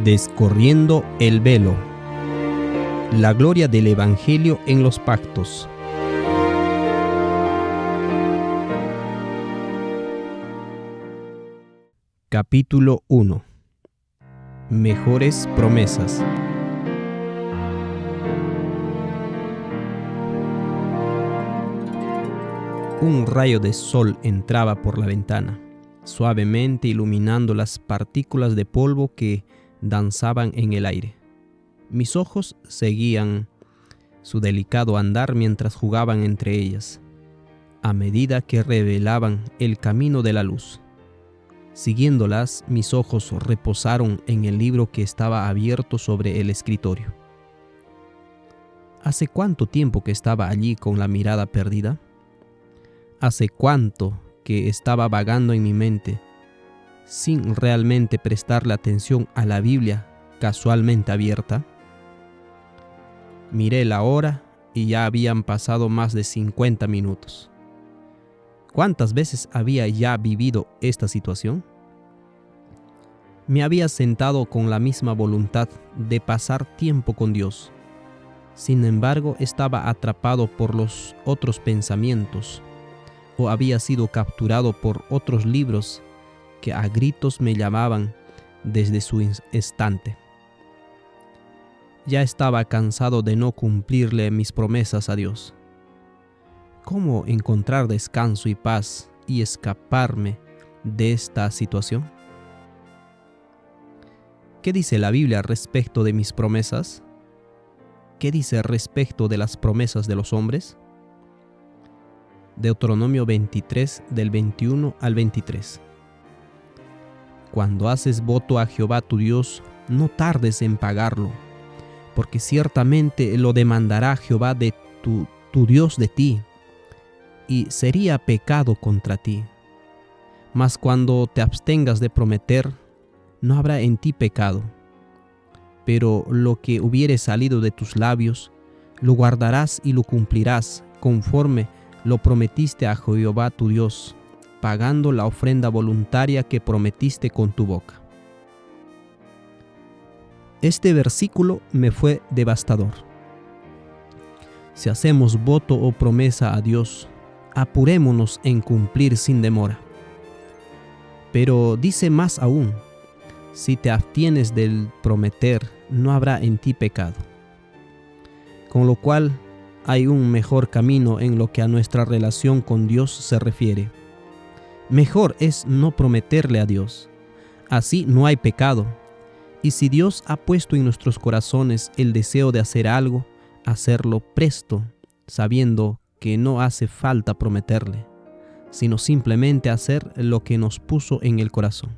Descorriendo el velo. La gloria del Evangelio en los pactos. Capítulo 1. Mejores promesas. Un rayo de sol entraba por la ventana, suavemente iluminando las partículas de polvo que danzaban en el aire. Mis ojos seguían su delicado andar mientras jugaban entre ellas, a medida que revelaban el camino de la luz. Siguiéndolas, mis ojos reposaron en el libro que estaba abierto sobre el escritorio. ¿Hace cuánto tiempo que estaba allí con la mirada perdida? ¿Hace cuánto que estaba vagando en mi mente, sin realmente prestarle atención a la Biblia casualmente abierta? Miré la hora y ya habían pasado más de 50 minutos. ¿Cuántas veces había ya vivido esta situación? Me había sentado con la misma voluntad de pasar tiempo con Dios. Sin embargo, estaba atrapado por los otros pensamientos, o había sido capturado por otros libros que a gritos me llamaban desde su estante. Ya estaba cansado de no cumplirle mis promesas a Dios. ¿Cómo encontrar descanso y paz y escaparme de esta situación? ¿Qué dice la Biblia respecto de mis promesas? ¿Qué dice respecto de las promesas de los hombres? Deuteronomio 23, del 21 al 23. Cuando haces voto a Jehová tu Dios, no tardes en pagarlo, porque ciertamente lo demandará Jehová de tu Dios de ti, y sería pecado contra ti. Mas cuando te abstengas de prometer, no habrá en ti pecado. Pero lo que hubiere salido de tus labios, lo guardarás y lo cumplirás, conforme lo prometiste a Jehová tu Dios, pagando la ofrenda voluntaria que prometiste con tu boca. Este versículo me fue devastador. Si hacemos voto o promesa a Dios, apurémonos en cumplir sin demora. Pero dice más aún: si te abstienes del prometer, no habrá en ti pecado. Con lo cual, hay un mejor camino en lo que a nuestra relación con Dios se refiere. Mejor es no prometerle a Dios. Así no hay pecado. Y si Dios ha puesto en nuestros corazones el deseo de hacer algo, hacerlo presto, sabiendo que no hace falta prometerle, sino simplemente hacer lo que nos puso en el corazón.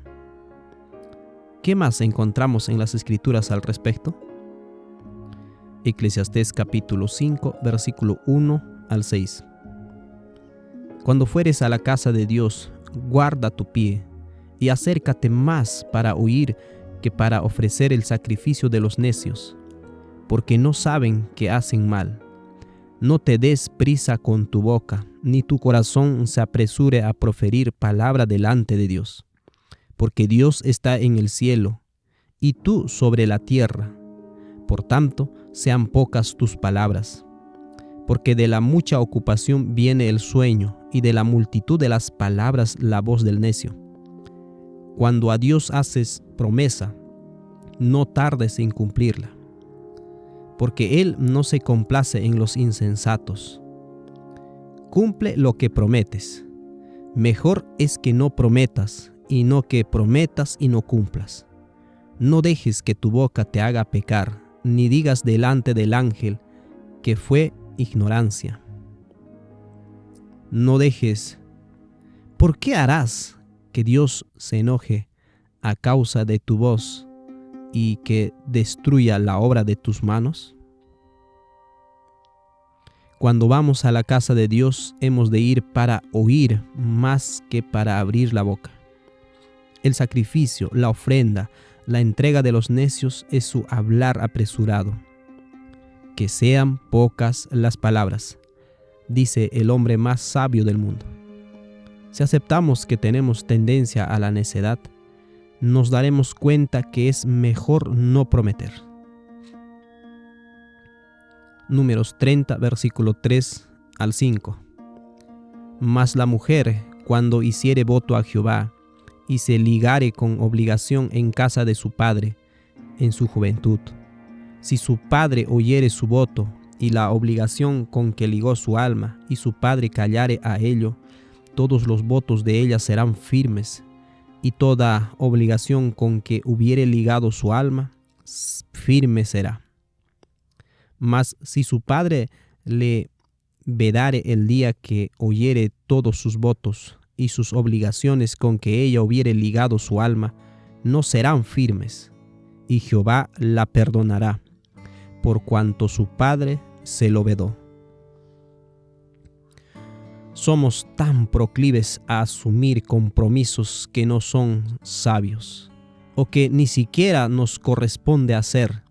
¿Qué más encontramos en las Escrituras al respecto? Eclesiastés capítulo 5, versículo 1 al 6. Cuando fueres a la casa de Dios, guarda tu pie, y acércate más para oír que para ofrecer el sacrificio de los necios, porque no saben que hacen mal. No te des prisa con tu boca, ni tu corazón se apresure a proferir palabra delante de Dios, porque Dios está en el cielo, y tú sobre la tierra. Por tanto, sean pocas tus palabras, porque de la mucha ocupación viene el sueño, y de la multitud de las palabras la voz del necio. Cuando a Dios haces promesa, no tardes en cumplirla, porque Él no se complace en los insensatos. Cumple lo que prometes. Mejor es que no prometas, y no que prometas y no cumplas. No dejes que tu boca te haga pecar, ni digas delante del ángel que fue ignorancia. No dejes. ¿Por qué harás que Dios se enoje a causa de tu voz y que destruya la obra de tus manos? Cuando vamos a la casa de Dios, hemos de ir para oír más que para abrir la boca. El sacrificio, la ofrenda, la entrega de los necios es su hablar apresurado. Que sean pocas las palabras, dice el hombre más sabio del mundo. Si aceptamos que tenemos tendencia a la necedad, nos daremos cuenta que es mejor no prometer. Números 30, versículo 3 al 5. Mas la mujer, cuando hiciere voto a Jehová, y se ligare con obligación en casa de su padre, en su juventud, si su padre oyere su voto, y la obligación con que ligó su alma, y su padre callare a ello, todos los votos de ella serán firmes, y toda obligación con que hubiere ligado su alma, firme será. Mas si su padre le vedare el día que oyere todos sus votos, y sus obligaciones con que ella hubiere ligado su alma, no serán firmes, y Jehová la perdonará, por cuanto su padre se lo vedó. Somos tan proclives a asumir compromisos que no son sabios, o que ni siquiera nos corresponde hacer,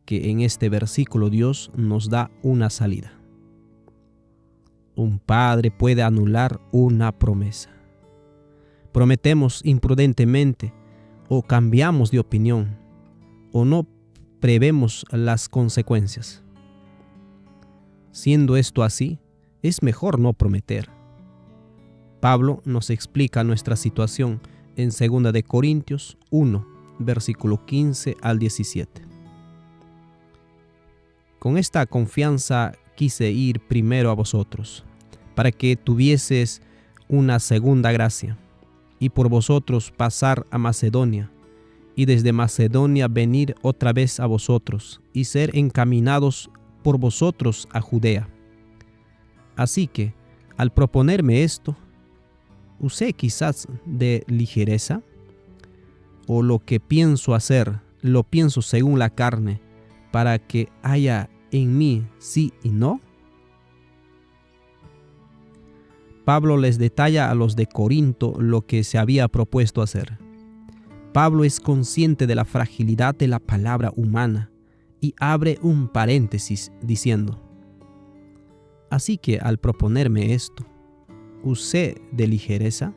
que en este versículo Dios nos da una salida. Un padre puede anular una promesa. Prometemos imprudentemente, o cambiamos de opinión, o no prevemos las consecuencias. Siendo esto así, es mejor no prometer. Pablo nos explica nuestra situación en 2 de Corintios 1, versículo 15 al 17. Con esta confianza quise ir primero a vosotros, para que tuvieses una segunda gracia, y por vosotros pasar a Macedonia, y desde Macedonia venir otra vez a vosotros, y ser encaminados por vosotros a Judea. Así que, al proponerme esto, ¿usé quizás de ligereza? ¿O lo que pienso hacer, lo pienso según la carne, para que haya en mí sí y no? Pablo les detalla a los de Corinto lo que se había propuesto hacer. Pablo es consciente de la fragilidad de la palabra humana y abre un paréntesis diciendo: así que al proponerme esto, ¿usé de ligereza?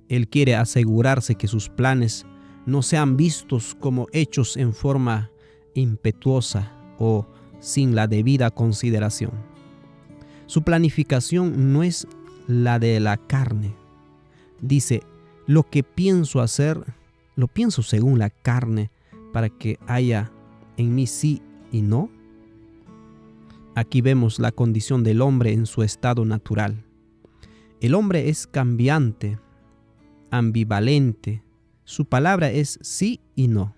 Él quiere asegurarse que sus planes no sean vistos como hechos en forma impetuosa o sin la debida consideración. Su planificación no es la de la carne. Dice: lo que pienso hacer, lo pienso según la carne, para que haya en mí sí y no. Aquí vemos la condición del hombre en su estado natural. El hombre es cambiante, ambivalente. Su palabra es sí y no.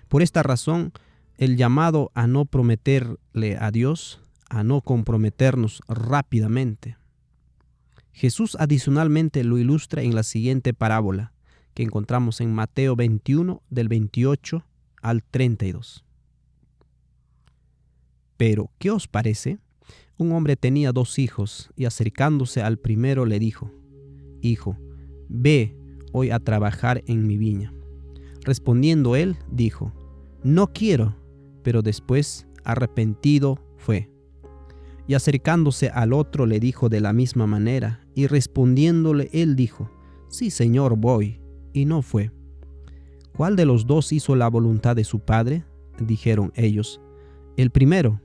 Por esta razón, el llamado a no prometerle a Dios, a no comprometernos rápidamente. Jesús adicionalmente lo ilustra en la siguiente parábola que encontramos en Mateo 21, del 28 al 32. Pero, ¿qué os parece? Un hombre tenía 2 hijos, y acercándose al primero le dijo: Hijo, ve hoy a trabajar en mi viña. Respondiendo él, dijo: No quiero. Pero después, arrepentido, fue. Y acercándose al otro le dijo de la misma manera, y respondiéndole él dijo: Sí, Señor, voy. Y no fue. ¿Cuál de los 2 hizo la voluntad de su padre? Dijeron ellos: El primero.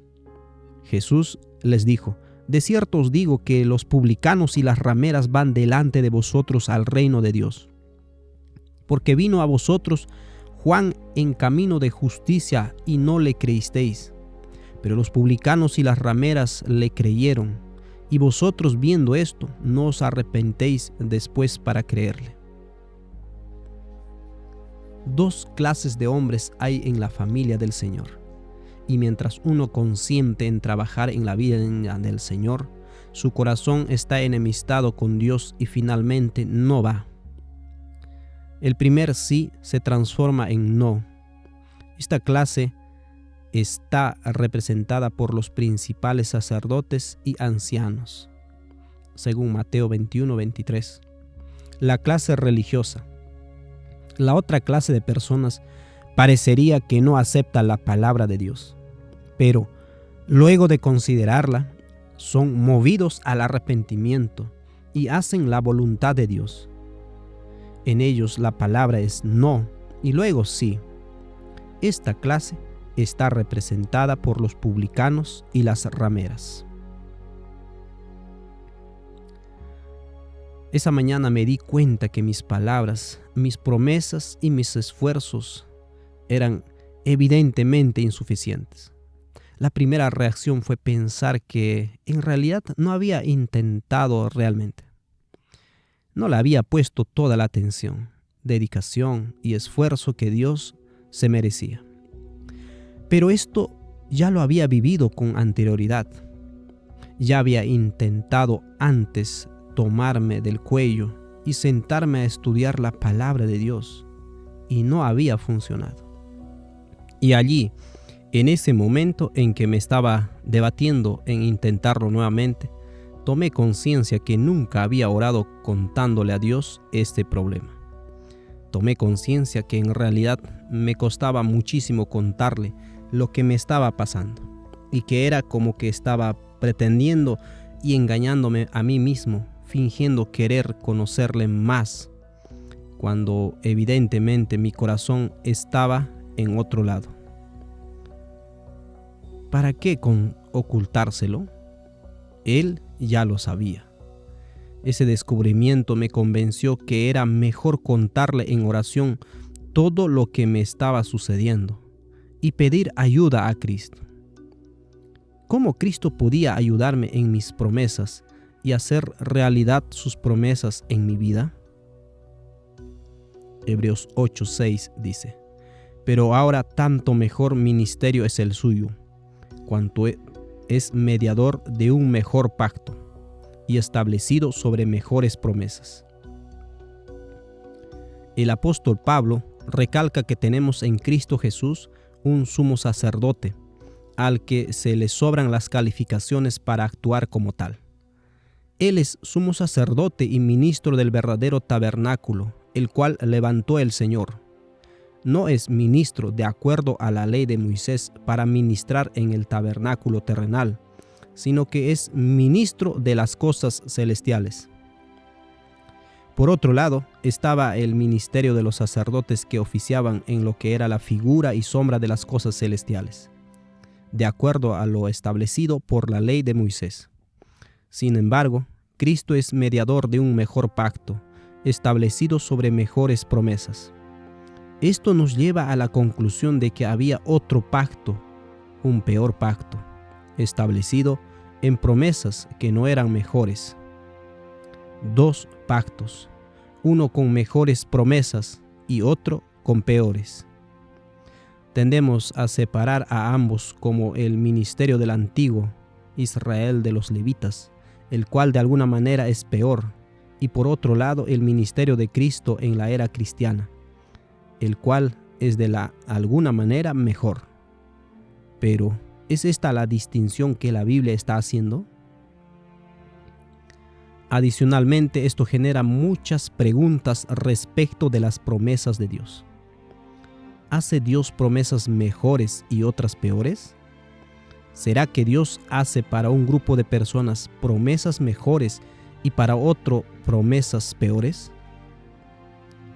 Jesús les dijo: De cierto os digo que los publicanos y las rameras van delante de vosotros al reino de Dios. Porque vino a vosotros Juan en camino de justicia y no le creísteis. Pero los publicanos y las rameras le creyeron, y vosotros viendo esto, no os arrepentéis después para creerle. 2 clases de hombres hay en la familia del Señor, y mientras uno consiente en trabajar en la viña del Señor, su corazón está enemistado con Dios y finalmente no va. El primer sí se transforma en no. Esta clase está representada por los principales sacerdotes y ancianos, según Mateo 21, 23. La clase religiosa. La otra clase de personas parecería que no acepta la palabra de Dios, pero luego de considerarla, son movidos al arrepentimiento y hacen la voluntad de Dios. En ellos la palabra es no y luego sí. Esta clase está representada por los publicanos y las rameras. Esa mañana me di cuenta que mis palabras, mis promesas y mis esfuerzos eran evidentemente insuficientes. La primera reacción fue pensar que en realidad no había intentado realmente. No le había puesto toda la atención, dedicación y esfuerzo que Dios se merecía. Pero esto ya lo había vivido con anterioridad. Ya había intentado antes tomarme del cuello y sentarme a estudiar la palabra de Dios, y no había funcionado. Y allí, en ese momento en que me estaba debatiendo en intentarlo nuevamente, tomé conciencia que nunca había orado contándole a Dios este problema. Tomé conciencia que en realidad me costaba muchísimo contarle lo que me estaba pasando, y que era como que estaba pretendiendo y engañándome a mí mismo, fingiendo querer conocerle más, cuando evidentemente mi corazón estaba en otro lado. ¿Para qué ocultárselo? Él ya lo sabía. Ese descubrimiento me convenció que era mejor contarle en oración todo lo que me estaba sucediendo y pedir ayuda a Cristo. ¿Cómo Cristo podía ayudarme en mis promesas y hacer realidad sus promesas en mi vida? Hebreos 8:6 dice: pero ahora tanto mejor ministerio es el suyo, cuanto es mediador de un mejor pacto y establecido sobre mejores promesas. El apóstol Pablo recalca que tenemos en Cristo Jesús un sumo sacerdote, al que se le sobran las calificaciones para actuar como tal. Él es sumo sacerdote y ministro del verdadero tabernáculo, el cual levantó el Señor. No es ministro de acuerdo a la ley de Moisés para ministrar en el tabernáculo terrenal, sino que es ministro de las cosas celestiales. Por otro lado, estaba el ministerio de los sacerdotes que oficiaban en lo que era la figura y sombra de las cosas celestiales, de acuerdo a lo establecido por la ley de Moisés. Sin embargo, Cristo es mediador de un mejor pacto, establecido sobre mejores promesas. Esto nos lleva a la conclusión de que había otro pacto, un peor pacto, establecido en promesas que no eran mejores. Dos pactos, uno con mejores promesas y otro con peores. Tendemos a separar a ambos como el ministerio del antiguo Israel de los levitas, el cual de alguna manera es peor, y por otro lado el ministerio de Cristo en la era cristiana, el cual es de alguna manera mejor. Pero, ¿es esta la distinción que la Biblia está haciendo? Adicionalmente, esto genera muchas preguntas respecto de las promesas de Dios. ¿Hace Dios promesas mejores y otras peores? ¿Será que Dios hace para un grupo de personas promesas mejores y para otro promesas peores?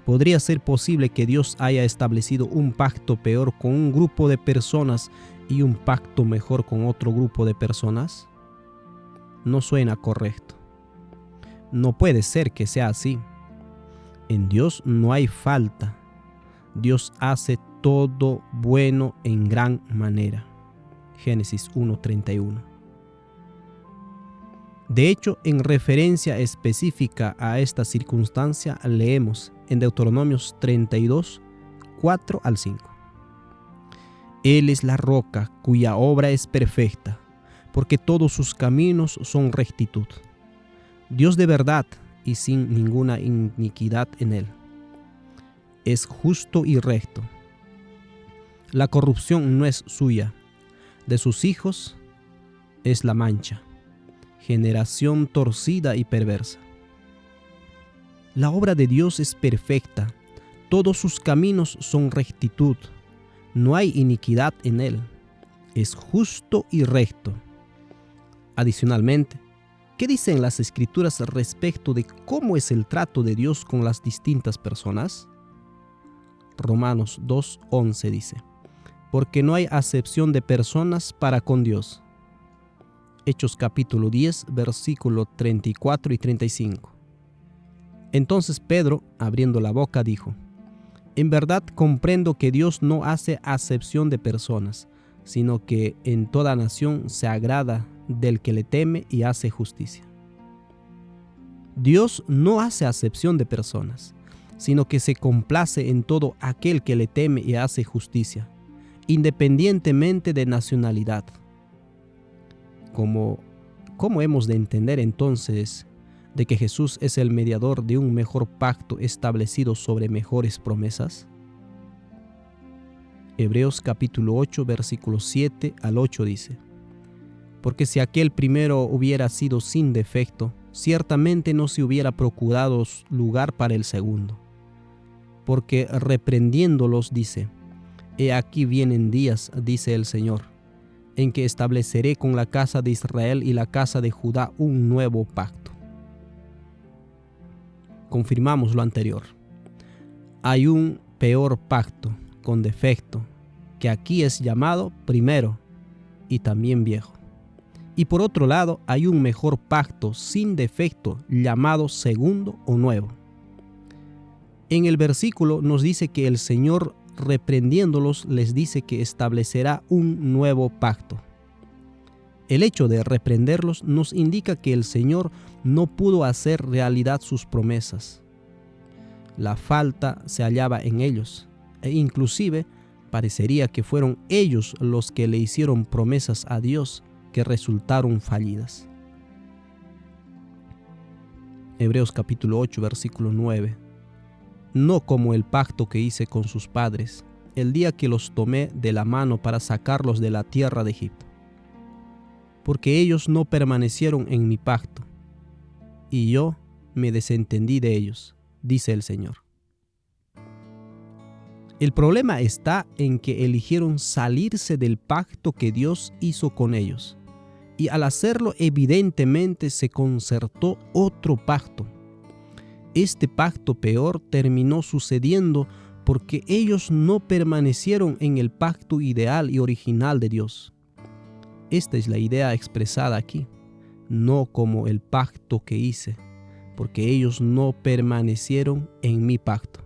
¿Podría ser posible que Dios haya establecido un pacto peor con un grupo de personas y un pacto mejor con otro grupo de personas? No suena correcto. No puede ser que sea así. En Dios no hay falta. Dios hace todo bueno en gran manera. Génesis 1:31. De hecho, en referencia específica a esta circunstancia, leemos en Deuteronomios 32, 4 al 5. Él es la roca cuya obra es perfecta, porque todos sus caminos son rectitud. Dios de verdad y sin ninguna iniquidad en él. Es justo y recto. La corrupción no es suya, de sus hijos es la mancha. Generación torcida y perversa. La obra de Dios es perfecta, todos sus caminos son rectitud, no hay iniquidad en él, es justo y recto. Adicionalmente, ¿Qué dicen las Escrituras respecto de cómo es el trato de Dios con las distintas personas? Romanos 2:11 dice: porque no hay acepción de personas para con Dios. Hechos capítulo 10, versículo 34 y 35. Entonces Pedro, abriendo la boca, dijo: en verdad comprendo que Dios no hace acepción de personas, sino que en toda nación se agrada del que le teme y hace justicia. Dios no hace acepción de personas, sino que se complace en todo aquel que le teme y hace justicia, independientemente de nacionalidad. ¿Cómo hemos de entender entonces de que Jesús es el mediador de un mejor pacto establecido sobre mejores promesas? Hebreos capítulo 8, versículos 7 al 8 dice: porque si aquel primero hubiera sido sin defecto, ciertamente no se hubiera procurado lugar para el segundo. Porque reprendiéndolos dice: he aquí vienen días, dice el Señor, en que estableceré con la casa de Israel y la casa de Judá un nuevo pacto. Confirmamos lo anterior. Hay un peor pacto con defecto, que aquí es llamado primero y también viejo. Y por otro lado, hay un mejor pacto sin defecto, llamado segundo o nuevo. En el versículo nos dice que el Señor, reprendiéndolos, les dice que establecerá un nuevo pacto. El hecho de reprenderlos nos indica que el Señor no pudo hacer realidad sus promesas. La falta se hallaba en ellos, e inclusive parecería que fueron ellos los que le hicieron promesas a Dios que resultaron fallidas. Hebreos capítulo 8, versículo 9. No como el pacto que hice con sus padres, el día que los tomé de la mano para sacarlos de la tierra de Egipto. Porque ellos no permanecieron en mi pacto, y yo me desentendí de ellos, dice el Señor. El problema está en que eligieron salirse del pacto que Dios hizo con ellos, y al hacerlo evidentemente se concertó otro pacto. Este pacto peor terminó sucediendo porque ellos no permanecieron en el pacto ideal y original de Dios. Esta es la idea expresada aquí, no como el pacto que hice, porque ellos no permanecieron en mi pacto.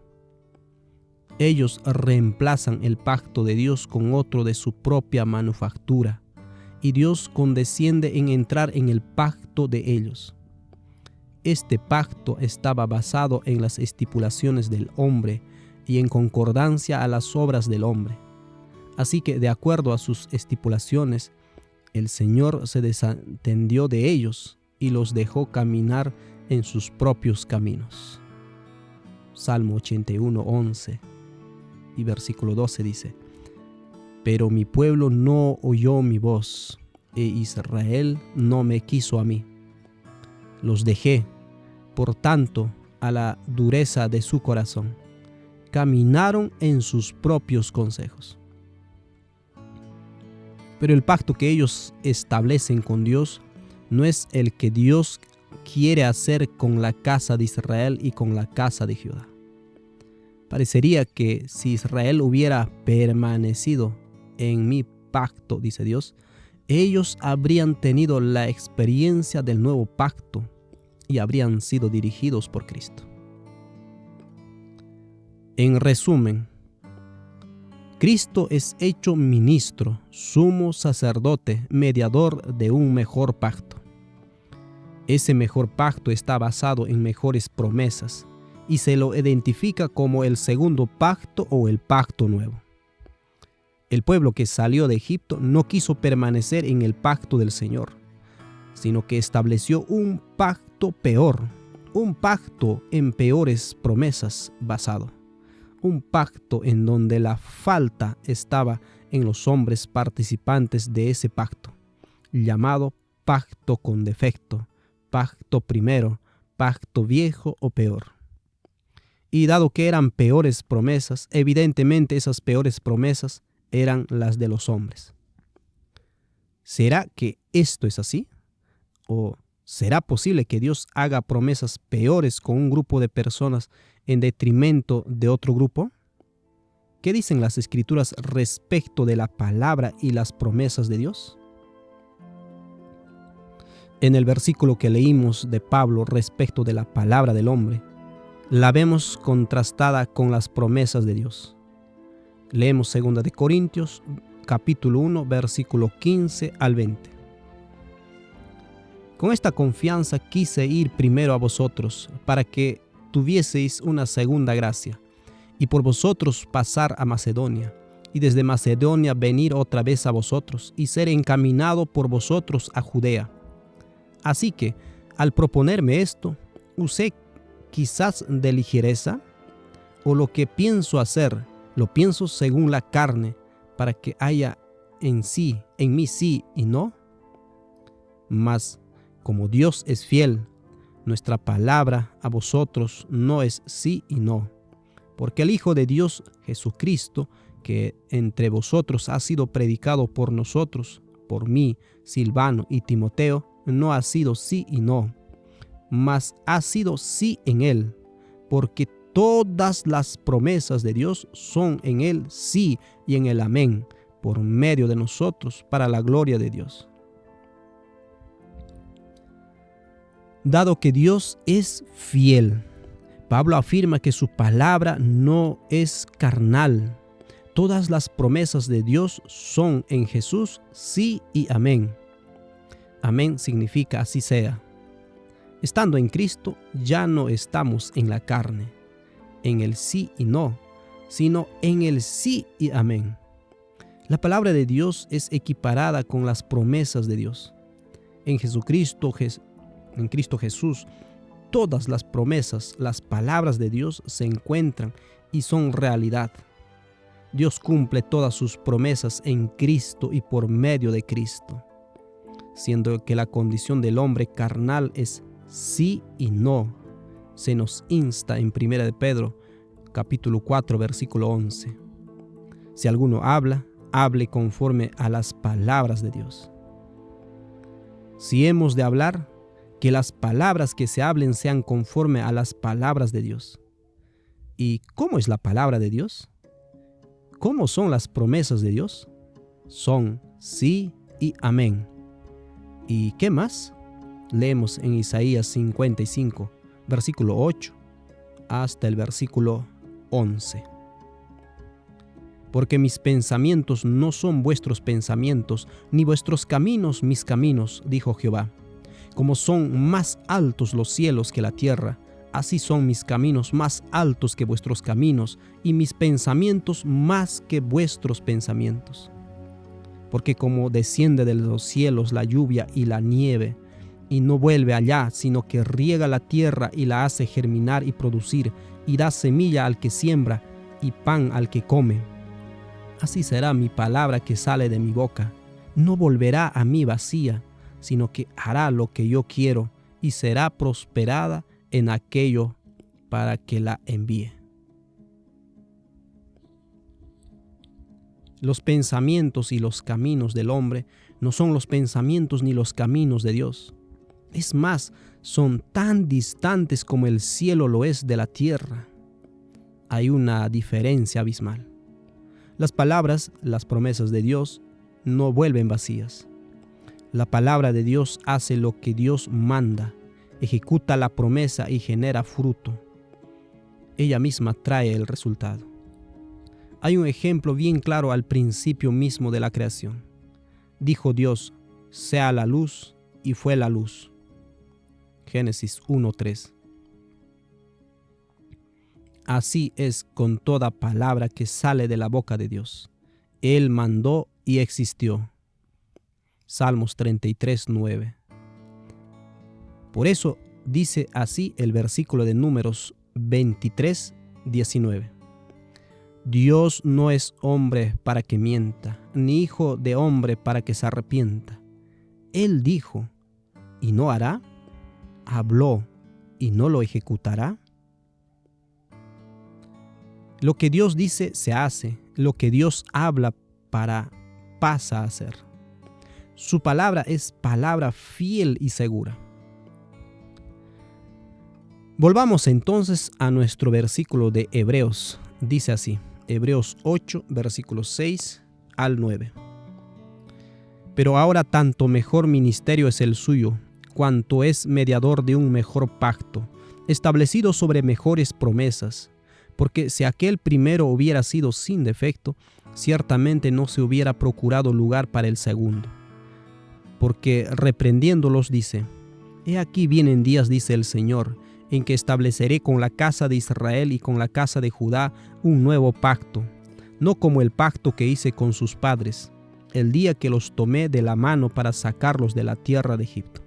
Ellos reemplazan el pacto de Dios con otro de su propia manufactura, y Dios condesciende en entrar en el pacto de ellos. Este pacto estaba basado en las estipulaciones del hombre y en concordancia a las obras del hombre. Así que, de acuerdo a sus estipulaciones, el Señor se desentendió de ellos y los dejó caminar en sus propios caminos. Salmo 81, 11 y versículo 12 dice: pero mi pueblo no oyó mi voz, e Israel no me quiso a mí. Los dejé, por tanto, a la dureza de su corazón. Caminaron en sus propios consejos. Pero el pacto que ellos establecen con Dios no es el que Dios quiere hacer con la casa de Israel y con la casa de Judá. Parecería que si Israel hubiera permanecido en mi pacto, dice Dios, ellos habrían tenido la experiencia del nuevo pacto y habrían sido dirigidos por Cristo. En resumen, Cristo es hecho ministro, sumo sacerdote, mediador de un mejor pacto. Ese mejor pacto está basado en mejores promesas y se lo identifica como el segundo pacto o el pacto nuevo. El pueblo que salió de Egipto no quiso permanecer en el pacto del Señor, sino que estableció un pacto peor, un pacto en peores promesas basado, un pacto en donde la falta estaba en los hombres participantes de ese pacto, llamado pacto con defecto, pacto primero, pacto viejo o peor. Y dado que eran peores promesas, evidentemente esas peores promesas eran las de los hombres. ¿Será que esto es así? ¿O ¿Será posible que Dios haga promesas peores con un grupo de personas en detrimento de otro grupo? ¿Qué dicen las Escrituras respecto de la palabra y las promesas de Dios? En el versículo que leímos de Pablo respecto de la palabra del hombre, la vemos contrastada con las promesas de Dios. Leemos 2 de Corintios, capítulo 1, versículo 15 al 20. Con esta confianza quise ir primero a vosotros, para que tuvieseis una segunda gracia, y por vosotros pasar a Macedonia, y desde Macedonia venir otra vez a vosotros, y ser encaminado por vosotros a Judea. Así que, al proponerme esto, usé quizás de ligereza, o lo que pienso hacer, lo pienso según la carne, para que haya en mí sí y no. Mas, como Dios es fiel, nuestra palabra a vosotros no es sí y no, porque el Hijo de Dios, Jesucristo, que entre vosotros ha sido predicado por nosotros, por mí, Silvano y Timoteo, no ha sido sí y no, mas ha sido sí en él, porque todas las promesas de Dios son en él sí y en el amén, por medio de nosotros, para la gloria de Dios. Dado que Dios es fiel, Pablo afirma que su palabra no es carnal. Todas las promesas de Dios son en Jesús sí y amén. Amén significa así sea. Estando en Cristo, ya no estamos en la carne, en el sí y no, sino en el sí y amén. La palabra de Dios es equiparada con las promesas de Dios. En Cristo Jesús, todas las promesas, las palabras de Dios se encuentran y son realidad. Dios cumple todas sus promesas en Cristo y por medio de Cristo, siendo que la condición del hombre carnal es sí y no. Se nos insta en 1 de Pedro, capítulo 4, versículo 11. Si alguno habla, hable conforme a las palabras de Dios. Si hemos de hablar, que las palabras que se hablen sean conforme a las palabras de Dios. ¿Y cómo es la palabra de Dios? ¿Cómo son las promesas de Dios? Son sí y amén. ¿Y qué más? Leemos en Isaías 55, versículo 8, hasta el versículo 11. Porque mis pensamientos no son vuestros pensamientos, ni vuestros caminos mis caminos, dijo Jehová. Como son más altos los cielos que la tierra, así son mis caminos más altos que vuestros caminos, y mis pensamientos más que vuestros pensamientos. Porque como desciende de los cielos la lluvia y la nieve, y no vuelve allá, sino que riega la tierra y la hace germinar y producir, y da semilla al que siembra, y pan al que come. Así será mi palabra que sale de mi boca. No volverá a mí vacía, sino que hará lo que yo quiero, y será prosperada en aquello para que la envíe. Los pensamientos y los caminos del hombre no son los pensamientos ni los caminos de Dios. Es más, son tan distantes como el cielo lo es de la tierra. Hay una diferencia abismal. Las palabras, las promesas de Dios, no vuelven vacías. La palabra de Dios hace lo que Dios manda, ejecuta la promesa y genera fruto. Ella misma trae el resultado. Hay un ejemplo bien claro al principio mismo de la creación. Dijo Dios, sea la luz, y fue la luz. Génesis 1:3. Así es con toda palabra que sale de la boca de Dios. Él mandó y existió. Salmos 33:9. Por eso dice así el versículo de Números 23:19. Dios no es hombre para que mienta, ni hijo de hombre para que se arrepienta. Él dijo, ¿y no hará? Habló, ¿y no lo ejecutará? Lo que Dios dice se hace, lo que Dios habla pasa a ser. Su palabra es palabra fiel y segura. Volvamos entonces a nuestro versículo de Hebreos. Dice así, Hebreos 8, versículos 6 al 9. Pero ahora tanto mejor ministerio es el suyo, cuanto es mediador de un mejor pacto, establecido sobre mejores promesas. Porque si aquel primero hubiera sido sin defecto, ciertamente no se hubiera procurado lugar para el segundo. Porque reprendiéndolos dice, He aquí vienen días, dice el Señor, en que estableceré con la casa de Israel y con la casa de Judá un nuevo pacto, no como el pacto que hice con sus padres, el día que los tomé de la mano para sacarlos de la tierra de Egipto.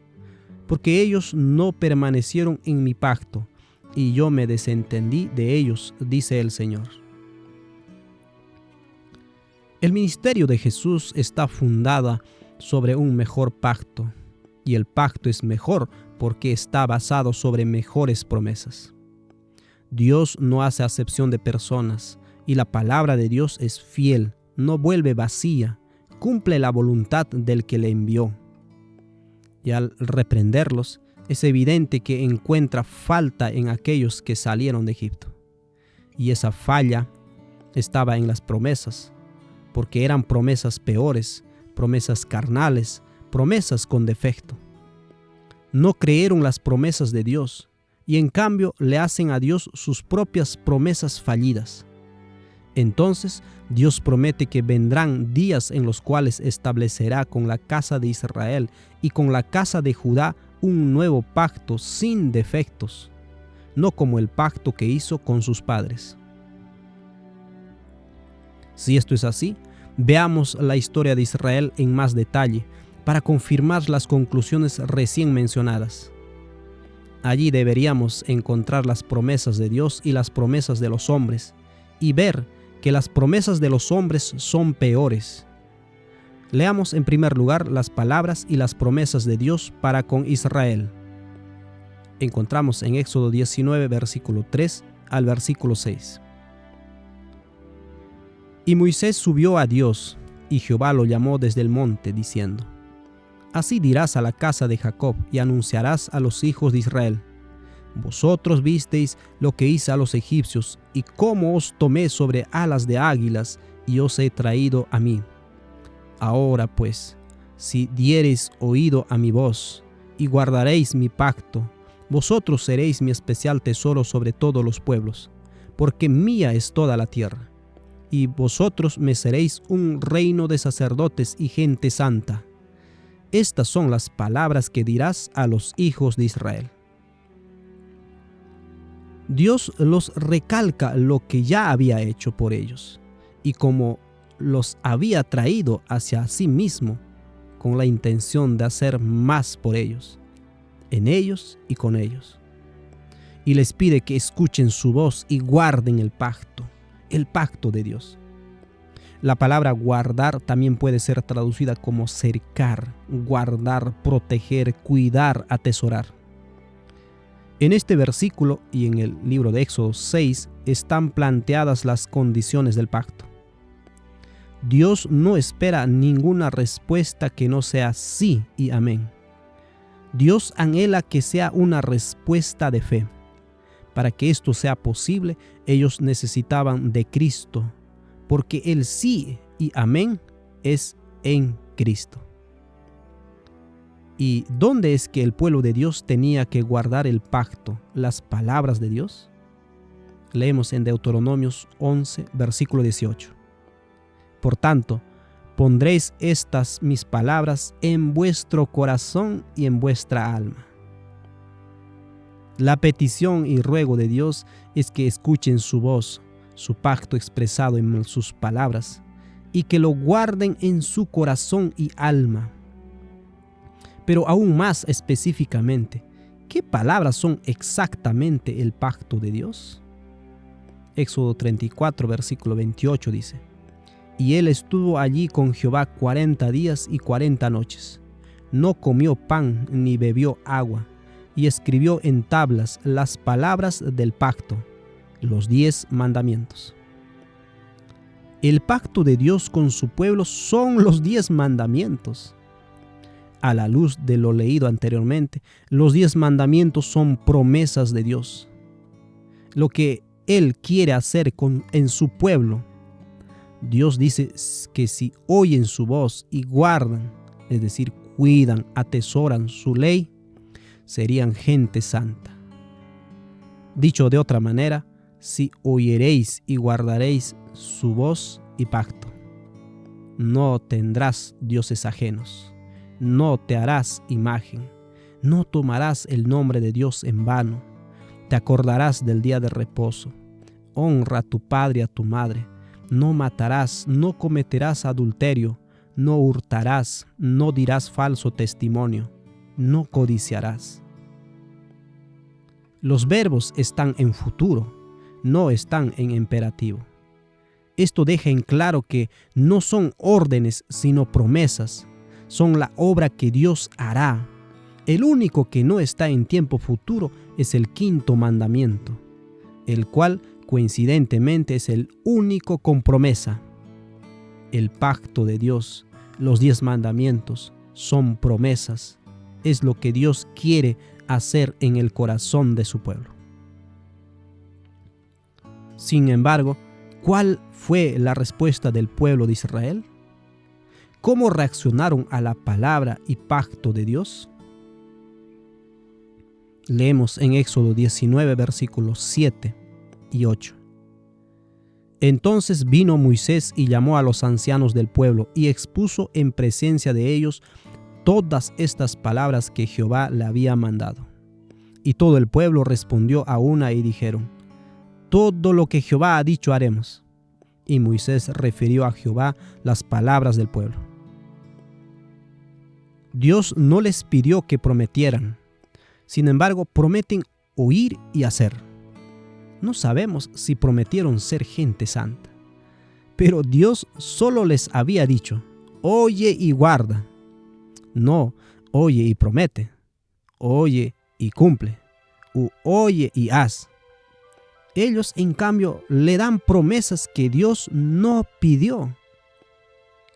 Porque ellos no permanecieron en mi pacto, y yo me desentendí de ellos, dice el Señor. El ministerio de Jesús está fundada sobre un mejor pacto, y el pacto es mejor porque está basado sobre mejores promesas. Dios no hace acepción de personas, y la palabra de Dios es fiel, no vuelve vacía, cumple la voluntad del que le envió. Y al reprenderlos, es evidente que encuentra falta en aquellos que salieron de Egipto. Y esa falla estaba en las promesas, porque eran promesas peores, promesas carnales, promesas con defecto. No creyeron las promesas de Dios, y en cambio le hacen a Dios sus propias promesas fallidas. Entonces Dios promete que vendrán días en los cuales establecerá con la casa de Israel y con la casa de Judá un nuevo pacto sin defectos, no como el pacto que hizo con sus padres. Si esto es así, veamos la historia de Israel en más detalle para confirmar las conclusiones recién mencionadas. Allí deberíamos encontrar las promesas de Dios y las promesas de los hombres, y ver que las promesas de los hombres son peores. Leamos en primer lugar las palabras y las promesas de Dios para con Israel. Encontramos en Éxodo 19, versículo 3 al versículo 6. Y Moisés subió a Dios, y Jehová lo llamó desde el monte, diciendo: Así dirás a la casa de Jacob y anunciarás a los hijos de Israel: Vosotros visteis lo que hice a los egipcios, y cómo os tomé sobre alas de águilas, y os he traído a mí. Ahora pues, si diereis oído a mi voz, y guardaréis mi pacto, vosotros seréis mi especial tesoro sobre todos los pueblos, porque mía es toda la tierra, y vosotros me seréis un reino de sacerdotes y gente santa. Estas son las palabras que dirás a los hijos de Israel. Dios los recalca lo que ya había hecho por ellos, y como los había traído hacia sí mismo, con la intención de hacer más por ellos, en ellos y con ellos. Y les pide que escuchen su voz y guarden el pacto de Dios. La palabra guardar también puede ser traducida como cercar, guardar, proteger, cuidar, atesorar. En este versículo y en el libro de Éxodo 6 están planteadas las condiciones del pacto. Dios no espera ninguna respuesta que no sea sí y amén. Dios anhela que sea una respuesta de fe. Para que esto sea posible, ellos necesitaban de Cristo, porque el sí y amén es en Cristo. ¿Y dónde es que el pueblo de Dios tenía que guardar el pacto, las palabras de Dios? Leemos en Deuteronomios 11, versículo 18. Por tanto, pondréis estas mis palabras en vuestro corazón y en vuestra alma. La petición y ruego de Dios es que escuchen su voz, su pacto expresado en sus palabras, y que lo guarden en su corazón y alma. Pero aún más específicamente, ¿qué palabras son exactamente el pacto de Dios? Éxodo 34, versículo 28 dice: Y él estuvo allí con Jehová 40 días y 40 noches. No comió pan ni bebió agua, y escribió en tablas las palabras del pacto, los 10 mandamientos. El pacto de Dios con su pueblo son los 10 mandamientos. A la luz de lo leído anteriormente, los 10 mandamientos son promesas de Dios. Lo que Él quiere hacer en su pueblo. Dios dice que si oyen su voz y guardan, es decir, cuidan, atesoran su ley, serían gente santa. Dicho de otra manera, si oyeréis y guardaréis su voz y pacto, no tendrás dioses ajenos, no te harás imagen, no tomarás el nombre de Dios en vano, te acordarás del día de reposo, honra a tu padre y a tu madre, no matarás, no cometerás adulterio, no hurtarás, no dirás falso testimonio, no codiciarás. Los verbos están en futuro, no están en imperativo. Esto deja en claro que no son órdenes sino promesas, son la obra que Dios hará. El único que no está en tiempo futuro es el 5º mandamiento, el cual coincidentemente es el único con promesa. El pacto de Dios, los 10 mandamientos, son promesas. Es lo que Dios quiere hacer en el corazón de su pueblo. Sin embargo, ¿cuál fue la respuesta del pueblo de Israel? ¿Cómo reaccionaron a la palabra y pacto de Dios? Leemos en Éxodo 19, versículos 7 y 8. Entonces vino Moisés y llamó a los ancianos del pueblo y expuso en presencia de ellos todas estas palabras que Jehová le había mandado. Y todo el pueblo respondió a una y dijeron: todo lo que Jehová ha dicho haremos. Y Moisés refirió a Jehová las palabras del pueblo. Dios no les pidió que prometieran. Sin embargo, prometen oír y hacer. No sabemos si prometieron ser gente santa, pero Dios solo les había dicho: oye y guarda. No, oye y promete, oye y cumple, oye y haz. Ellos, en cambio, le dan promesas que Dios no pidió.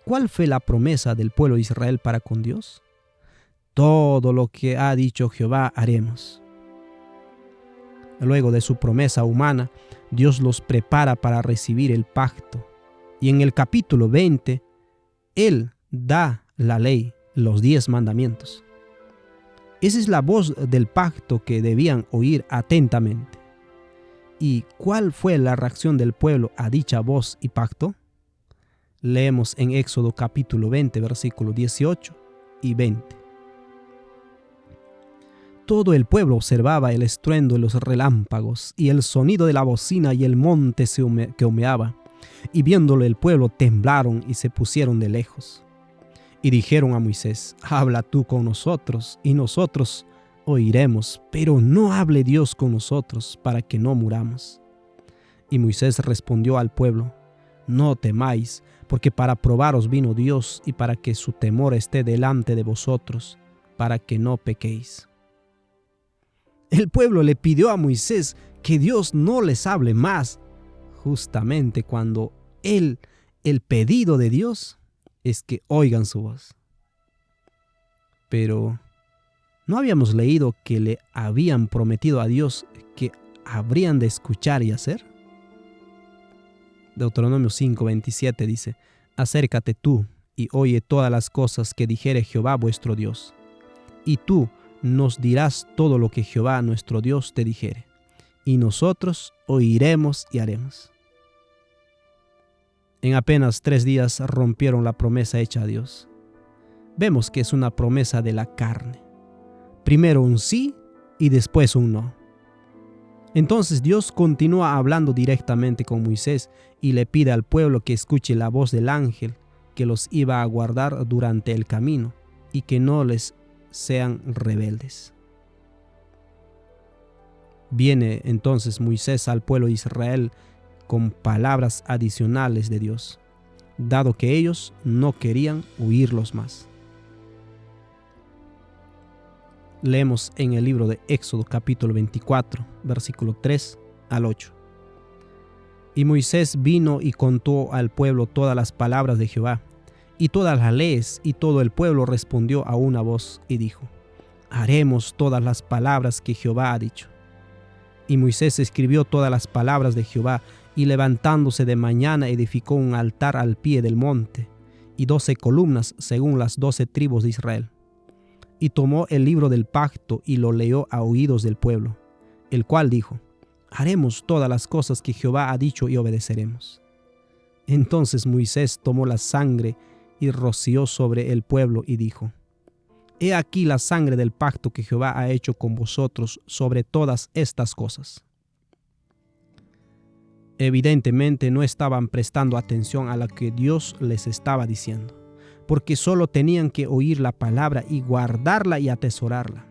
¿Cuál fue la promesa del pueblo de Israel para con Dios? Todo lo que ha dicho Jehová haremos. Luego de su promesa humana, Dios los prepara para recibir el pacto. Y en el capítulo 20, Él da la ley, los 10 mandamientos. Esa es la voz del pacto que debían oír atentamente. ¿Y cuál fue la reacción del pueblo a dicha voz y pacto? Leemos en Éxodo capítulo 20, versículos 18 y 20. Todo el pueblo observaba el estruendo de los relámpagos y el sonido de la bocina y el monte que humeaba. Y viéndolo el pueblo temblaron y se pusieron de lejos. Y dijeron a Moisés: habla tú con nosotros y nosotros oiremos, pero no hable Dios con nosotros para que no muramos. Y Moisés respondió al pueblo: no temáis, porque para probaros vino Dios y para que su temor esté delante de vosotros, para que no pequéis. El pueblo le pidió a Moisés que Dios no les hable más, justamente cuando el pedido de Dios es que oigan su voz. Pero ¿no habíamos leído que le habían prometido a Dios que habrían de escuchar y hacer? Deuteronomio 5:27 dice: acércate tú y oye todas las cosas que dijere Jehová vuestro Dios, y tú nos dirás todo lo que Jehová nuestro Dios te dijere, y nosotros oiremos y haremos. En apenas 3 días rompieron la promesa hecha a Dios. Vemos que es una promesa de la carne. Primero un sí y después un no. Entonces Dios continúa hablando directamente con Moisés y le pide al pueblo que escuche la voz del ángel que los iba a guardar durante el camino y que no les sean rebeldes. Viene entonces Moisés al pueblo de Israel con palabras adicionales de Dios, dado que ellos no querían oírlos más. Leemos en el libro de Éxodo capítulo 24, versículo 3 al 8. Y Moisés vino y contó al pueblo todas las palabras de Jehová, Y todas las leyes y todo el pueblo respondió a una voz y dijo: haremos todas las palabras que Jehová ha dicho. Y Moisés escribió todas las palabras de Jehová, y levantándose de mañana edificó un altar al pie del monte, y 12 columnas según las 12 tribus de Israel. Y tomó el libro del pacto y lo leyó a oídos del pueblo, el cual dijo: haremos todas las cosas que Jehová ha dicho y obedeceremos. Entonces Moisés tomó la sangre y roció sobre el pueblo y dijo: he aquí la sangre del pacto que Jehová ha hecho con vosotros sobre todas estas cosas. Evidentemente no estaban prestando atención a lo que Dios les estaba diciendo, porque solo tenían que oír la palabra y guardarla y atesorarla.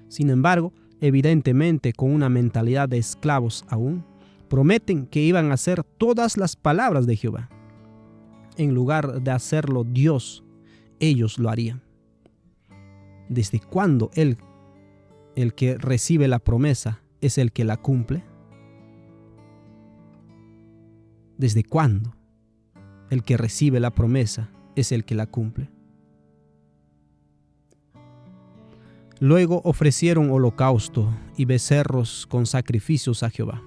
Sin embargo, evidentemente con una mentalidad de esclavos aún, prometen que iban a hacer todas las palabras de Jehová. En lugar de hacerlo Dios, ellos lo harían. ¿Desde cuándo el que recibe la promesa es el que la cumple? ¿Desde cuándo el que recibe la promesa es el que la cumple? Luego ofrecieron holocausto y becerros con sacrificios a Jehová.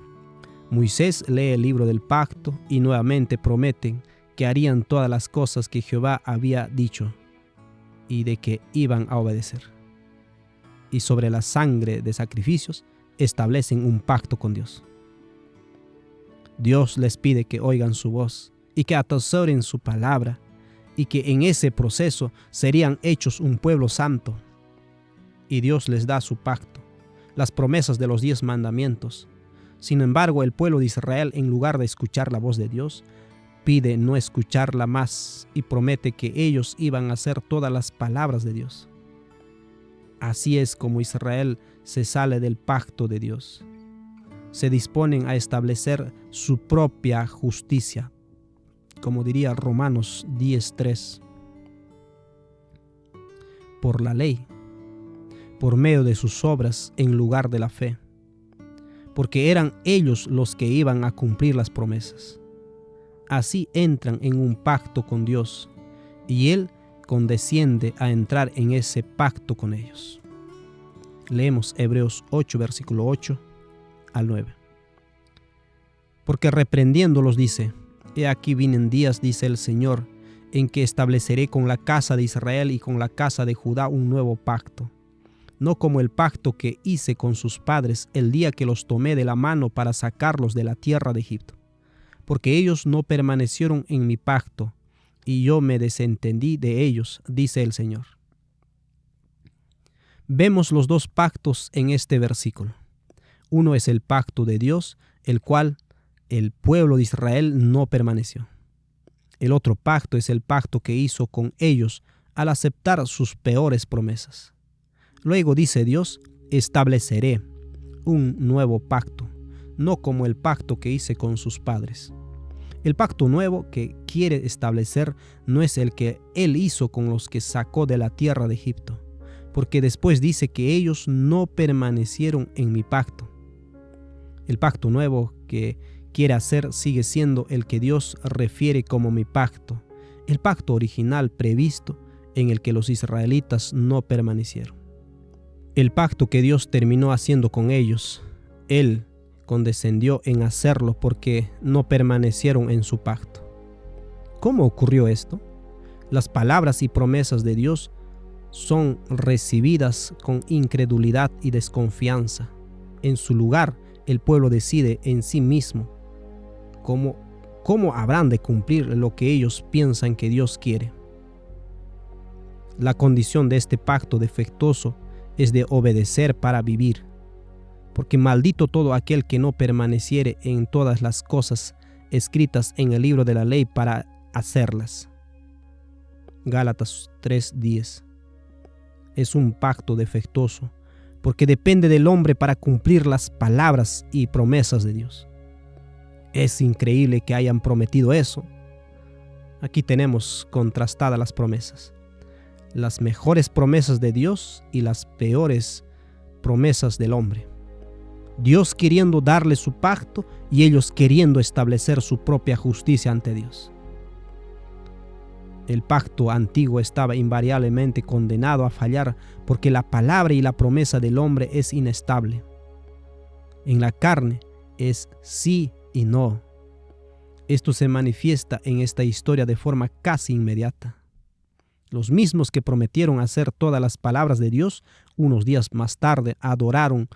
Moisés lee el libro del pacto y nuevamente prometen que harían todas las cosas que Jehová había dicho y de que iban a obedecer. Y sobre la sangre de sacrificios establecen un pacto con Dios. Dios les pide que oigan su voz y que atesoren su palabra, y que en ese proceso serían hechos un pueblo santo. Y Dios les da su pacto, las promesas de los 10 mandamientos. Sin embargo, el pueblo de Israel, en lugar de escuchar la voz de Dios, pide no escucharla más y promete que ellos iban a hacer todas las palabras de Dios. Así es como Israel se sale del pacto de Dios. Se disponen a establecer su propia justicia, como diría Romanos 10:3. Por la ley, por medio de sus obras en lugar de la fe, porque eran ellos los que iban a cumplir las promesas. Así entran en un pacto con Dios, y Él condesciende a entrar en ese pacto con ellos. Leemos Hebreos 8, versículo 8 al 9. Porque reprendiéndolos dice: he aquí vienen días, dice el Señor, en que estableceré con la casa de Israel y con la casa de Judá un nuevo pacto, no como el pacto que hice con sus padres el día que los tomé de la mano para sacarlos de la tierra de Egipto, porque ellos no permanecieron en mi pacto, y yo me desentendí de ellos, dice el Señor. Vemos los 2 pactos en este versículo. Uno es el pacto de Dios, el cual el pueblo de Israel no permaneció. El otro pacto es el pacto que hizo con ellos al aceptar sus peores promesas. Luego dice Dios: estableceré un nuevo pacto, no como el pacto que hice con sus padres. El pacto nuevo que quiere establecer no es el que Él hizo con los que sacó de la tierra de Egipto, porque después dice que ellos no permanecieron en mi pacto. El pacto nuevo que quiere hacer sigue siendo el que Dios refiere como mi pacto, el pacto original previsto en el que los israelitas no permanecieron. El pacto que Dios terminó haciendo con ellos, Él condescendió en hacerlo porque no permanecieron en su pacto. ¿Cómo ocurrió esto? Las palabras y promesas de Dios son recibidas con incredulidad y desconfianza. En su lugar, el pueblo decide en sí mismo cómo habrán de cumplir lo que ellos piensan que Dios quiere. La condición de este pacto defectuoso es de obedecer para vivir, porque maldito todo aquel que no permaneciere en todas las cosas escritas en el libro de la ley para hacerlas. Gálatas 3:10. Es un pacto defectuoso, porque depende del hombre para cumplir las palabras y promesas de Dios. Es increíble que hayan prometido eso. Aquí tenemos contrastadas las promesas. Las mejores promesas de Dios y las peores promesas del hombre. Dios queriendo darle su pacto y ellos queriendo establecer su propia justicia ante Dios. El pacto antiguo estaba invariablemente condenado a fallar porque la palabra y la promesa del hombre es inestable. En la carne es sí y no. Esto se manifiesta en esta historia de forma casi inmediata. Los mismos que prometieron hacer todas las palabras de Dios, unos días más tarde adoraron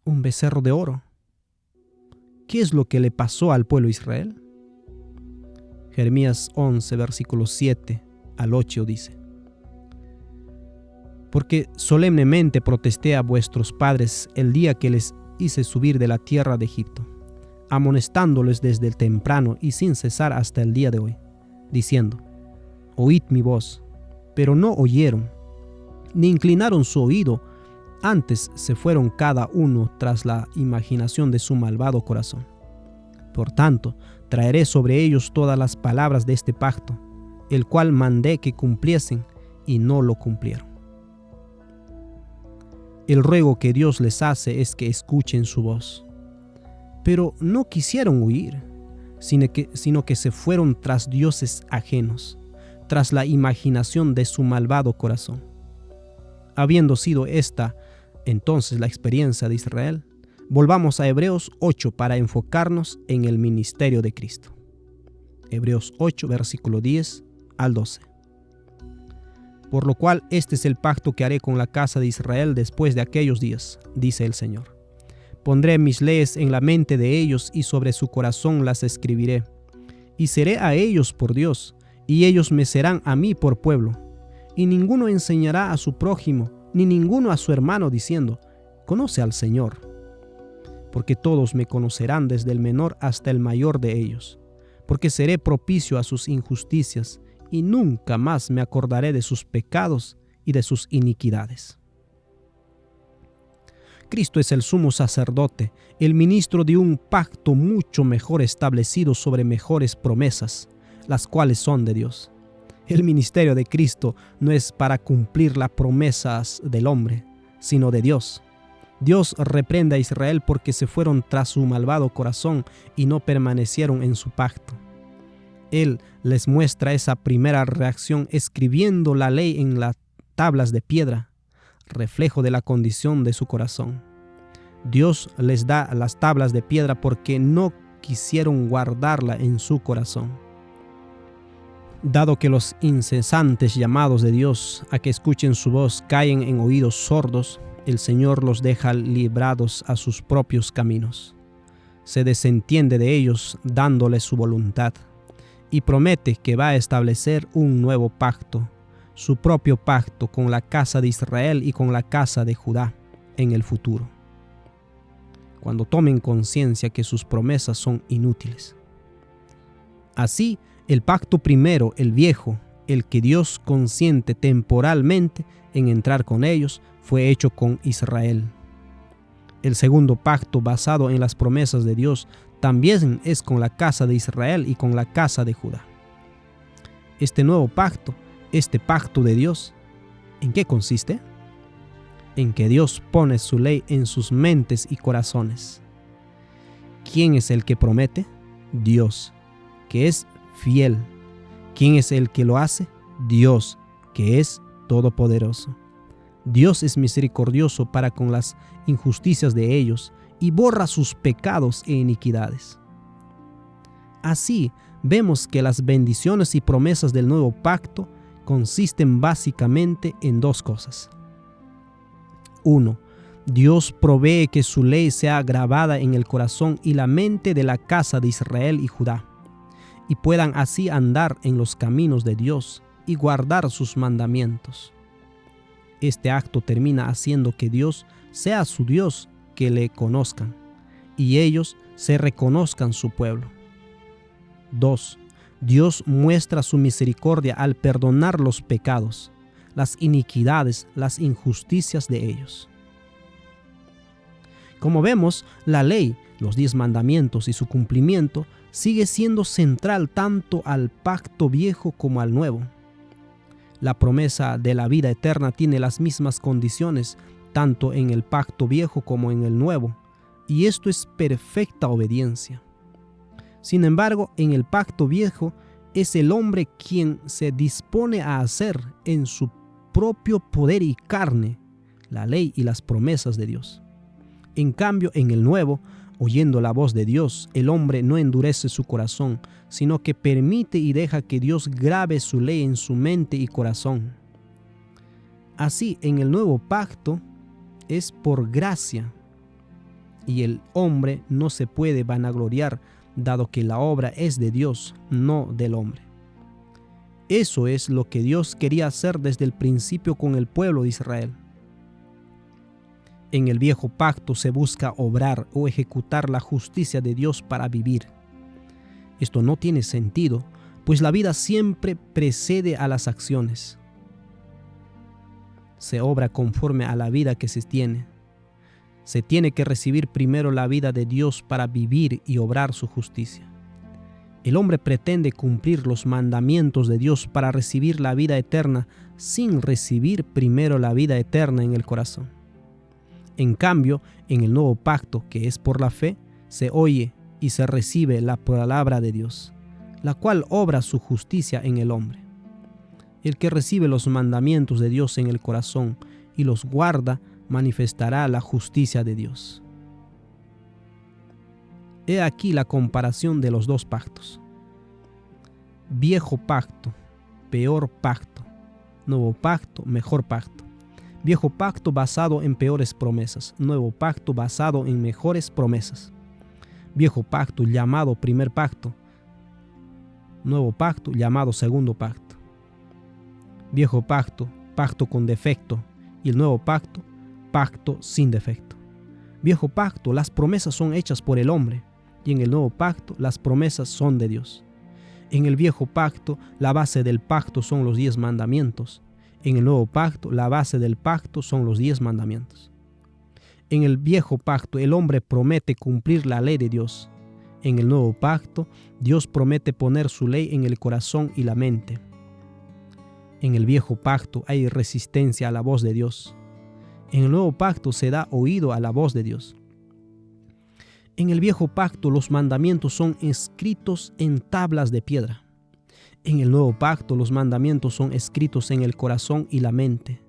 un becerro de oro. ¿Qué es lo que le pasó al pueblo de Israel? Jeremías 11, versículos 7 al 8 dice: Porque solemnemente protesté a vuestros padres el día que les hice subir de la tierra de Egipto, amonestándoles desde el temprano y sin cesar hasta el día de hoy, diciendo: Oíd mi voz, pero no oyeron, ni inclinaron su oído, antes se fueron cada uno tras la imaginación de su malvado corazón. Por tanto, traeré sobre ellos todas las palabras de este pacto, el cual mandé que cumpliesen, y no lo cumplieron. El ruego que Dios les hace es que escuchen su voz. Pero no quisieron huir, sino que se fueron tras dioses ajenos, tras la imaginación de su malvado corazón. Habiendo sido esta entonces la experiencia de Israel, volvamos a Hebreos 8 para enfocarnos en el ministerio de Cristo. Hebreos 8, versículo 10 al 12. Por lo cual este es el pacto que haré con la casa de Israel después de aquellos días, dice el Señor. Pondré mis leyes en la mente de ellos y sobre su corazón las escribiré. Y seré a ellos por Dios, y ellos me serán a mí por pueblo. Y ninguno enseñará a su prójimo, ni ninguno a su hermano, diciendo: Conoce al Señor. Porque todos me conocerán desde el menor hasta el mayor de ellos. Porque seré propicio a sus injusticias, y nunca más me acordaré de sus pecados y de sus iniquidades. Cristo es el sumo sacerdote, el ministro de un pacto mucho mejor establecido sobre mejores promesas, las cuales son de Dios. El ministerio de Cristo no es para cumplir las promesas del hombre, sino de Dios. Dios reprende a Israel porque se fueron tras su malvado corazón y no permanecieron en su pacto. Él les muestra esa primera reacción escribiendo la ley en las tablas de piedra, reflejo de la condición de su corazón. Dios les da las tablas de piedra porque no quisieron guardarla en su corazón. Dado que los incesantes llamados de Dios a que escuchen su voz caen en oídos sordos, el Señor los deja librados a sus propios caminos. Se desentiende de ellos dándoles su voluntad y promete que va a establecer un nuevo pacto, su propio pacto con la casa de Israel y con la casa de Judá en el futuro, cuando tomen conciencia que sus promesas son inútiles. Así, el pacto primero, el viejo, el que Dios consiente temporalmente en entrar con ellos, fue hecho con Israel. El segundo pacto, basado en las promesas de Dios, también es con la casa de Israel y con la casa de Judá. Este nuevo pacto, este pacto de Dios, ¿en qué consiste? En que Dios pone su ley en sus mentes y corazones. ¿Quién es el que promete? Dios, que es fiel. ¿Quién es el que lo hace? Dios, que es todopoderoso. Dios es misericordioso para con las injusticias de ellos y borra sus pecados e iniquidades. Así, vemos que las bendiciones y promesas del nuevo pacto consisten básicamente en dos cosas. 1. Dios provee que su ley sea grabada en el corazón y la mente de la casa de Israel y Judá, y puedan así andar en los caminos de Dios y guardar sus mandamientos. Este acto termina haciendo que Dios sea su Dios, que le conozcan, y ellos se reconozcan su pueblo. 2. Dios muestra su misericordia al perdonar los pecados, las iniquidades, las injusticias de ellos. Como vemos, la ley, los 10 mandamientos y su cumplimiento sigue siendo central tanto al pacto viejo como al nuevo. La promesa de la vida eterna tiene las mismas condiciones tanto en el pacto viejo como en el nuevo, y esto es perfecta obediencia. Sin embargo, en el pacto viejo, es el hombre quien se dispone a hacer en su propio poder y carne la ley y las promesas de Dios. En cambio, en el nuevo, oyendo la voz de Dios, el hombre no endurece su corazón, sino que permite y deja que Dios grabe su ley en su mente y corazón. Así, en el nuevo pacto es por gracia, y el hombre no se puede vanagloriar, dado que la obra es de Dios, no del hombre. Eso es lo que Dios quería hacer desde el principio con el pueblo de Israel. En el viejo pacto se busca obrar o ejecutar la justicia de Dios para vivir. Esto no tiene sentido, pues la vida siempre precede a las acciones. Se obra conforme a la vida que se tiene. Se tiene que recibir primero la vida de Dios para vivir y obrar su justicia. El hombre pretende cumplir los mandamientos de Dios para recibir la vida eterna sin recibir primero la vida eterna en el corazón. En cambio, en el nuevo pacto, que es por la fe, se oye y se recibe la palabra de Dios, la cual obra su justicia en el hombre. El que recibe los mandamientos de Dios en el corazón y los guarda, manifestará la justicia de Dios. He aquí la comparación de los dos pactos. Viejo pacto, peor pacto. Nuevo pacto, mejor pacto. Viejo pacto basado en peores promesas. Nuevo pacto basado en mejores promesas. Viejo pacto llamado primer pacto. Nuevo pacto llamado segundo pacto. Viejo pacto, pacto con defecto. Y el nuevo pacto, pacto sin defecto. Viejo pacto, las promesas son hechas por el hombre, y en el nuevo pacto las promesas son de Dios. En el viejo pacto la base del pacto son los 10 mandamientos. En el nuevo pacto la base del pacto son los 10 mandamientos. En el viejo pacto el hombre promete cumplir la ley de Dios. En el nuevo pacto Dios promete poner su ley en el corazón y la mente. En el viejo pacto hay resistencia a la voz de Dios. En el nuevo pacto se da oído a la voz de Dios. En el viejo pacto los mandamientos son escritos en tablas de piedra. En el nuevo pacto los mandamientos son escritos en el corazón y la mente.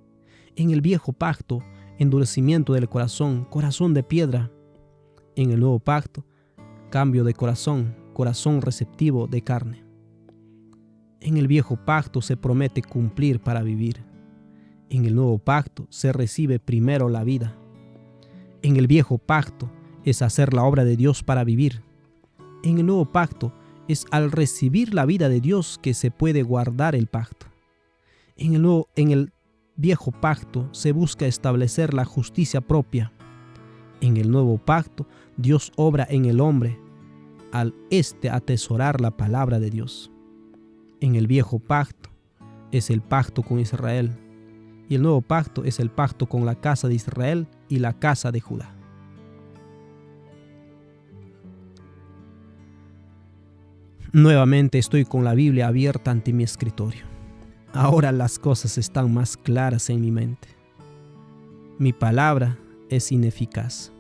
En el viejo pacto, endurecimiento del corazón, corazón de piedra. En el nuevo pacto, cambio de corazón, corazón receptivo de carne. En el viejo pacto se promete cumplir para vivir. En el nuevo pacto se recibe primero la vida. En el viejo pacto es hacer la obra de Dios para vivir. En el nuevo pacto es al recibir la vida de Dios que se puede guardar el pacto. En el viejo pacto se busca establecer la justicia propia. En el nuevo pacto Dios obra en el hombre al atesorar la palabra de Dios. En el viejo pacto es el pacto con Israel. Y el nuevo pacto es el pacto con la casa de Israel y la casa de Judá. Nuevamente estoy con la Biblia abierta ante mi escritorio. Ahora las cosas están más claras en mi mente. Mi palabra es ineficaz.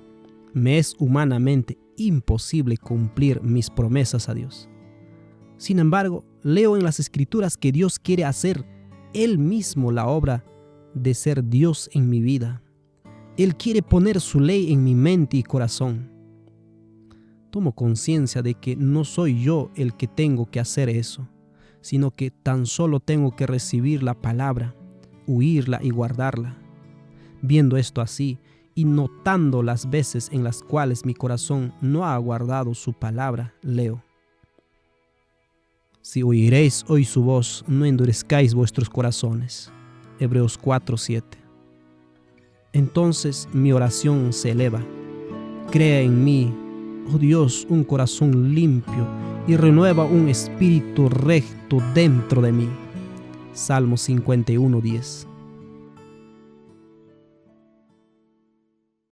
Me es humanamente imposible cumplir mis promesas a Dios. Sin embargo, leo en las Escrituras que Dios quiere hacer Él mismo la obra de ser Dios en mi vida. Él quiere poner su ley en mi mente y corazón. Tomo conciencia de que no soy yo el que tengo que hacer eso, sino que tan solo tengo que recibir la palabra, oírla y guardarla. Viendo esto así y notando las veces en las cuales mi corazón no ha guardado su palabra, leo: Si oiréis hoy su voz, no endurezcáis vuestros corazones. Hebreos 4:7. Entonces mi oración se eleva. Crea en mí, oh Dios, un corazón limpio y renueva un espíritu recto dentro de mí. Salmo 51:10.